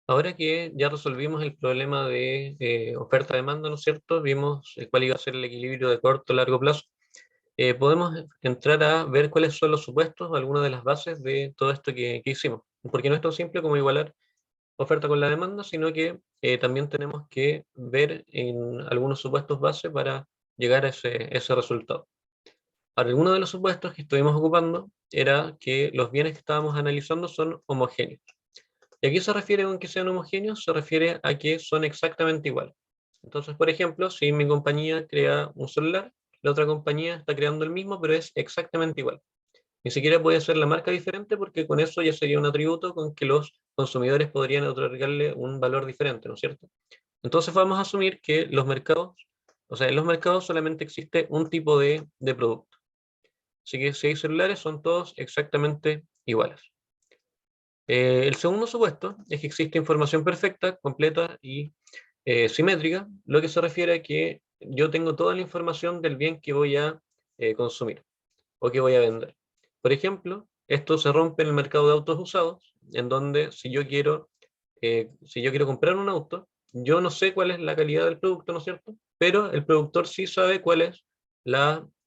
Ahora que ya resolvimos el problema de oferta-demanda, ¿no es cierto? Vimos cuál iba a ser el equilibrio de corto y largo plazo. Podemos entrar a ver cuáles son los supuestos o algunas de las bases de todo esto que hicimos. Porque no es tan simple como igualar oferta con la demanda, sino que también tenemos que ver en algunos supuestos base para llegar a ese resultado. Ahora, alguno de los supuestos que estuvimos ocupando era que los bienes que estábamos analizando son homogéneos. ¿Y a qué se refiere con que sean homogéneos? Se refiere a que son exactamente iguales. Entonces, por ejemplo, si mi compañía crea un celular, la otra compañía está creando el mismo, pero es exactamente igual. Ni siquiera puede ser la marca diferente porque con eso ya sería un atributo con que los consumidores podrían otorgarle un valor diferente, ¿no es cierto? Entonces vamos a asumir que los mercados, o sea, en los mercados solamente existe un tipo de producto. Así que si hay celulares son todos exactamente iguales. El segundo supuesto es que existe información perfecta, completa y simétrica, lo que se refiere a que yo tengo toda la información del bien que voy a consumir o que voy a vender. Por ejemplo, esto se rompe en el mercado de autos usados, en donde si yo quiero comprar un auto, yo no sé cuál es la calidad del producto, ¿no es cierto? Pero el productor sí sabe cuál es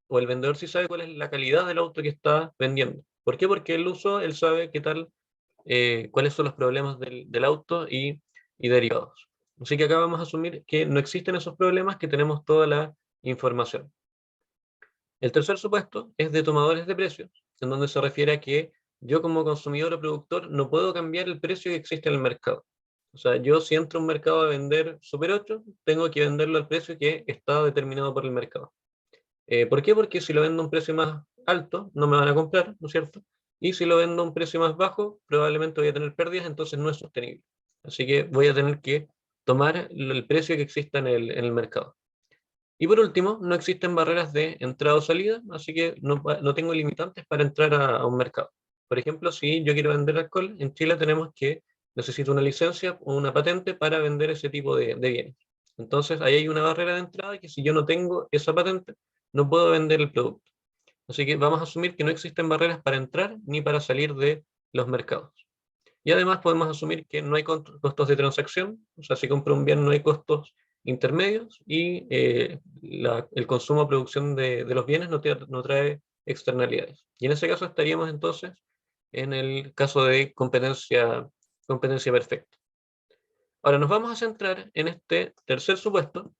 o el vendedor sí sabe cuál es la calidad del auto que está vendiendo. ¿Por qué? Porque él usó, él sabe qué tal, cuáles son los problemas del auto y derivados. Así que acá vamos a asumir que no existen esos problemas, que tenemos toda la información. El tercer supuesto es de tomadores de precios, en donde se refiere a que yo como consumidor o productor no puedo cambiar el precio que existe en el mercado. O sea, yo si entro a un mercado a vender Super 8, tengo que venderlo al precio que está determinado por el mercado. ¿Por qué? Porque si lo vendo a un precio más alto, no me van a comprar, ¿no es cierto? Y si lo vendo a un precio más bajo, probablemente voy a tener pérdidas, entonces no es sostenible. Así que voy a tener que tomar el precio que exista en el mercado. Y por último, no existen barreras de entrada o salida, así que no tengo limitantes para entrar a un mercado. Por ejemplo, si yo quiero vender alcohol, en Chile necesito una licencia o una patente para vender ese tipo de bienes. Entonces, ahí hay una barrera de entrada que si yo no tengo esa patente, no puedo vender el producto. Así que vamos a asumir que no existen barreras para entrar ni para salir de los mercados. Y además podemos asumir que no hay costos de transacción, o sea, si compro un bien no hay costos intermedios y el consumo o producción de los bienes no trae externalidades. Y en ese caso estaríamos entonces en el caso de competencia perfecta. Ahora nos vamos a centrar en este tercer supuesto,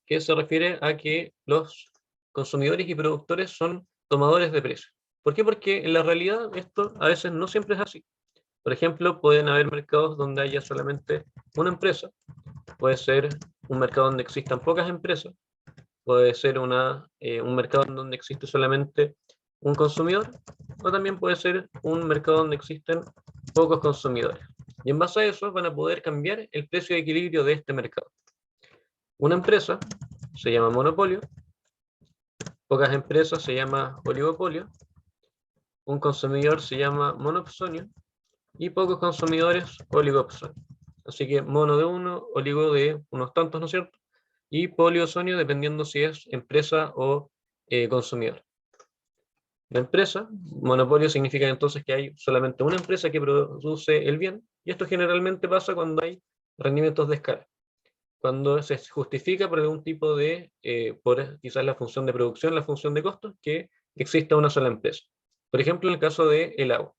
que se refiere a que los consumidores y productores son tomadores de precios. ¿Por qué? Porque en la realidad esto a veces no siempre es así. Por ejemplo, pueden haber mercados donde haya solamente una empresa, puede ser un mercado donde existan pocas empresas, puede ser un mercado en donde existe solamente un consumidor, o también puede ser un mercado donde existen pocos consumidores. Y en base a eso van a poder cambiar el precio de equilibrio de este mercado. Una empresa se llama monopolio, pocas empresas se llama oligopolio, un consumidor se llama monopsonio y pocos consumidores oligopsonio. Así que mono de uno, oligo de unos tantos, ¿no es cierto? Y poliosonio dependiendo si es empresa o consumidor. La empresa, monopolio significa entonces que hay solamente una empresa que produce el bien, y esto generalmente pasa cuando hay rendimientos de escala, cuando se justifica por algún tipo por quizás la función de producción, la función de costos, que exista una sola empresa. Por ejemplo, en el caso del agua.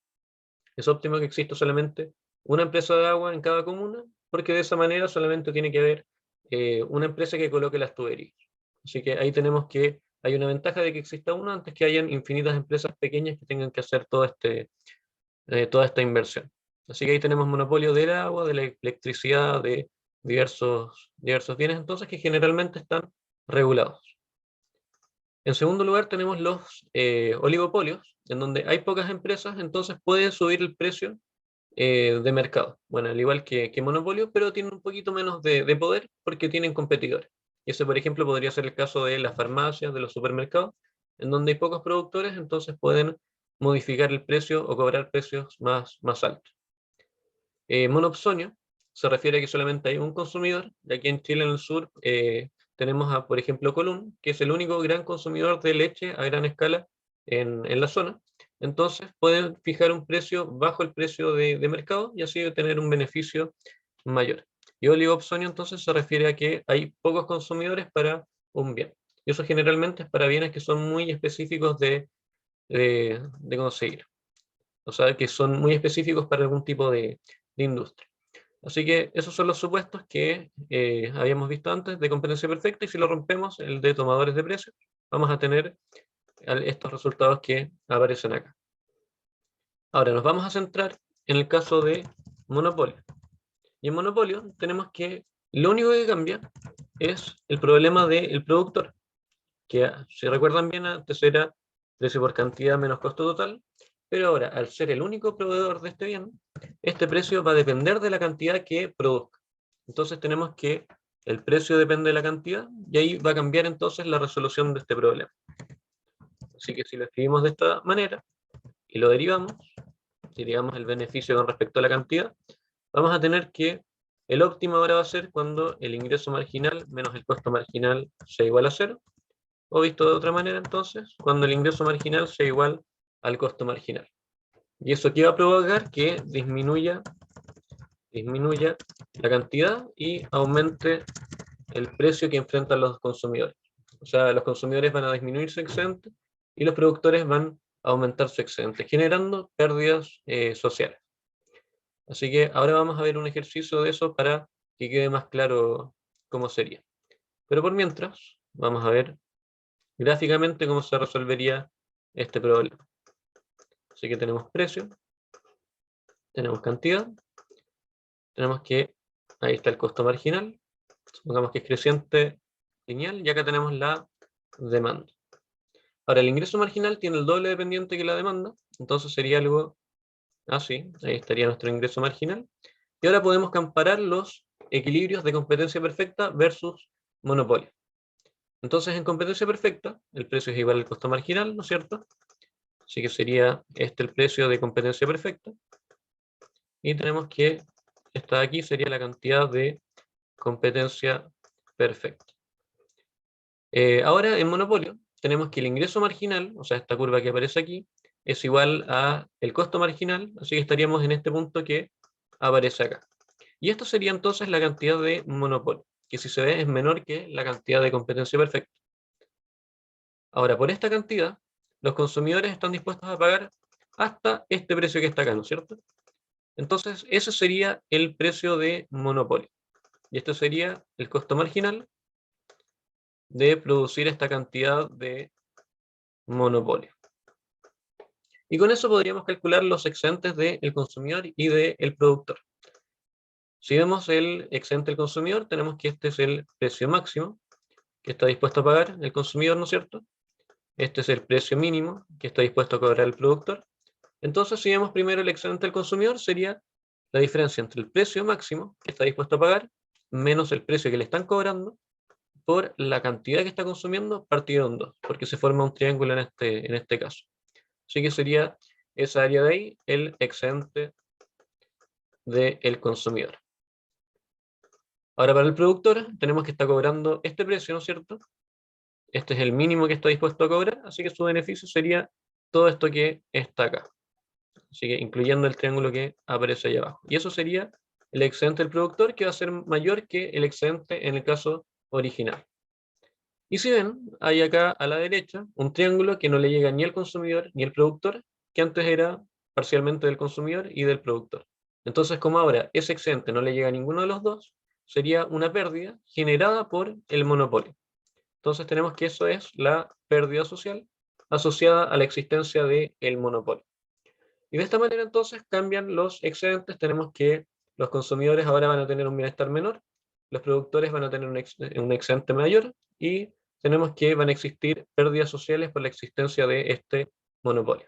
Es óptimo que exista solamente una empresa de agua en cada comuna, porque de esa manera solamente tiene que haber una empresa que coloque las tuberías. Así que ahí tenemos que hay una ventaja de que exista una antes que hayan infinitas empresas pequeñas que tengan que hacer toda esta inversión. Así que ahí tenemos monopolio del agua, de la electricidad, de diversos bienes, entonces, que generalmente están regulados. En segundo lugar, tenemos los oligopolios, en donde hay pocas empresas, entonces pueden subir el precio de mercado. Bueno, al igual que monopolio, pero tienen un poquito menos de poder porque tienen competidores. Y ese, por ejemplo, podría ser el caso de las farmacias, de los supermercados, en donde hay pocos productores, entonces pueden modificar el precio o cobrar precios más altos. Monopsonio se refiere a que solamente hay un consumidor. De aquí en Chile, en el sur, tenemos por ejemplo, Colón, que es el único gran consumidor de leche a gran escala en la zona. entonces pueden fijar un precio bajo el precio de mercado y así tener un beneficio mayor. Y oligopsonio entonces se refiere a que hay pocos consumidores para un bien. Y eso generalmente es para bienes que son muy específicos de conseguir. O sea, que son muy específicos para algún tipo de industria. Así que esos son los supuestos que habíamos visto antes de competencia perfecta, y si lo rompemos, el de tomadores de precios, vamos a tener estos resultados que aparecen acá. Ahora nos vamos a centrar en el caso de monopolio. Y en monopolio tenemos que lo único que cambia es el problema del productor, que si recuerdan bien antes era precio por cantidad menos costo total, pero ahora al ser el único proveedor de este bien, este precio va a depender de la cantidad que produzca. Entonces tenemos que el precio depende de la cantidad y ahí va a cambiar entonces la resolución de este problema. Así que si lo escribimos de esta manera y lo derivamos, derivamos el beneficio con respecto a la cantidad, vamos a tener que el óptimo ahora va a ser cuando el ingreso marginal menos el costo marginal sea igual a 0, o visto de otra manera entonces, cuando el ingreso marginal sea igual al costo marginal. Y eso aquí va a provocar que disminuya la cantidad y aumente el precio que enfrentan los consumidores. O sea, los consumidores van a disminuir su excedente y los productores van a aumentar su excedente, generando pérdidas sociales. Así que ahora vamos a ver un ejercicio de eso para que quede más claro cómo sería. Pero por mientras, vamos a ver gráficamente cómo se resolvería este problema. Así que tenemos precio, tenemos cantidad, tenemos que, ahí está el costo marginal, supongamos que es creciente lineal, y acá tenemos la demanda. Ahora, el ingreso marginal tiene el doble dependiente que la demanda, entonces sería algo así, ahí estaría nuestro ingreso marginal. Y ahora podemos comparar los equilibrios de competencia perfecta versus monopolio. Entonces, en competencia perfecta, el precio es igual al costo marginal, ¿no es cierto? Así que sería este el precio de competencia perfecta. Y tenemos que esta de aquí sería la cantidad de competencia perfecta. Ahora, en monopolio, tenemos que el ingreso marginal, o sea, esta curva que aparece aquí, es igual a el costo marginal, así que estaríamos en este punto que aparece acá. Y esto sería entonces la cantidad de monopolio, que si se ve es menor que la cantidad de competencia perfecta. Ahora, por esta cantidad, los consumidores están dispuestos a pagar hasta este precio que está acá, ¿no es cierto? Entonces, ese sería el precio de monopolio. Y este sería el costo marginal de producir esta cantidad de monopolio. Y con eso podríamos calcular los excedentes del consumidor y del productor. Si vemos el excedente del consumidor, tenemos que este es el precio máximo que está dispuesto a pagar el consumidor, ¿no es cierto? Este es el precio mínimo que está dispuesto a cobrar el productor. Entonces, si vemos primero el excedente del consumidor, sería la diferencia entre el precio máximo que está dispuesto a pagar menos el precio que le están cobrando por la cantidad que está consumiendo partido en dos, porque se forma un triángulo en este caso. Así que sería esa área de ahí el excedente del consumidor. Ahora, para el productor tenemos que estar cobrando este precio, ¿no es cierto? Este es el mínimo que está dispuesto a cobrar, así que su beneficio sería todo esto que está acá. Así que incluyendo el triángulo que aparece ahí abajo. Y eso sería el excedente del productor, que va a ser mayor que el excedente en el caso original. Y si ven, hay acá a la derecha un triángulo que no le llega ni al consumidor ni al productor, que antes era parcialmente del consumidor y del productor. Entonces, como ahora ese excedente no le llega a ninguno de los dos, sería una pérdida generada por el monopolio. Entonces tenemos que eso es la pérdida social asociada a la existencia del monopolio. Y de esta manera entonces cambian los excedentes, tenemos que los consumidores ahora van a tener un bienestar menor, los productores van a tener un excedente mayor y tenemos que van a existir pérdidas sociales por la existencia de este monopolio.